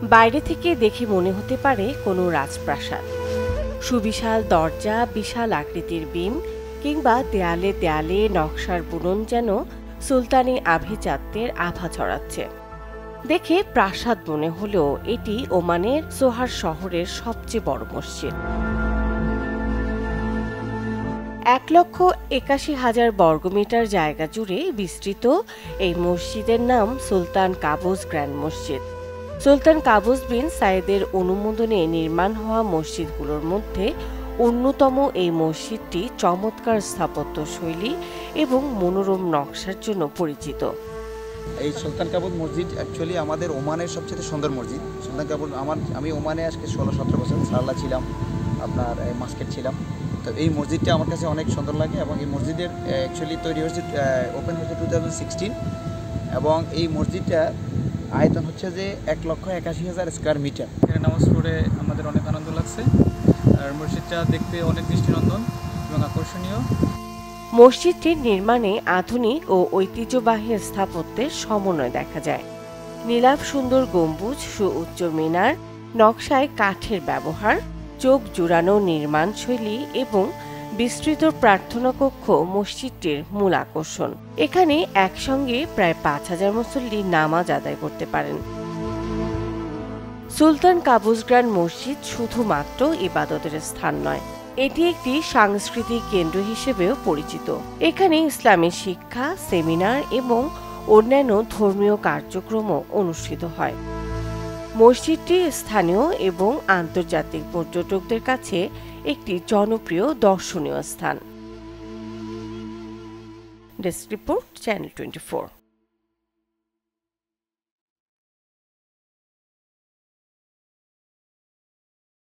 বাইরে থেকে দেখে মনে হতে পারে কোনো রাজপ্রাসাদ। সুবিশাল দরজা, বিশাল আকৃতির বিম কিংবা দেয়ালে দেয়ালে নকশার বুনন যেন সুলতানি আভিজাত্যের আভা ছড়াচ্ছে। দেখে প্রাসাদ মনে হলেও এটি ওমানের সোহার শহরের সবচেয়ে বড় মসজিদ। 1,81,000 বর্গমিটার জায়গা জুড়ে বিস্তৃত এই মসজিদের নাম সুলতান কাবুস গ্র্যান্ড মসজিদ। সুলতান কাবুস বিন সায়েদের অনুমোদনে নির্মাণ হওয়া মসজিদগুলোর মধ্যে অন্যতম এই মসজিদটি চমৎকার স্থাপত্য শৈলী এবং মনোরম নকশার জন্য পরিচিত। এই সুলতান কাবুস মসজিদ অ্যাকচুয়ালি আমাদের ওমানের সবচেয়ে সুন্দর মসজিদ। সুলতান কাবুস আমি ওমানে আজকে 16-17 বছর সারলা ছিলাম, আপনার মাস্কেট ছিলাম। তো এই মসজিদটা আমার কাছে অনেক সুন্দর লাগে এবং এই মসজিদের অ্যাকচুয়ালি তৈরি হয়েছে, ওপেন হয়েছে 2016 এবং এই মসজিদটা আয়তন হচ্ছে যে 1,81,000 স্কোয়ার মিটার। এখানে নামাজ পড়ে আমাদের অনেক আনন্দ লাগছে, আর মসজিদটা দেখতে অনেক দৃষ্টিনন্দন এবং আকর্ষণীয়। মসজিদটির নির্মাণে আধুনিক ও ঐতিহ্যবাহী স্থাপত্যের সমন্বয় দেখা যায়। নীলাভ সুন্দর গম্বুজ, সুউচ্চ মিনার, নকশায় কাঠের ব্যবহার, চোখ জুড়ানো নির্মাণ শৈলী এবং বিস্তৃত প্রার্থনা কক্ষ মসজিদটির মূল আকর্ষণ। এখানে একসঙ্গে প্রায় 5,000 মুসল্লি নামাজ আদায় করতে পারেন। সুলতান কাবুস গ্র্যান্ড মসজিদ শুধুমাত্র ইবাদতের স্থান নয়, এটি একটি সাংস্কৃতিক কেন্দ্র হিসেবেও পরিচিত। এখানে ইসলামী শিক্ষা, সেমিনার এবং অন্যান্য ধর্মীয় কার্যক্রমও অনুষ্ঠিত হয়। মসজিদটি স্থানীয় এবং আন্তর্জাতিক পর্যটকদের কাছে একটি জনপ্রিয় দর্শনীয় স্থান। Desk report, channel 24।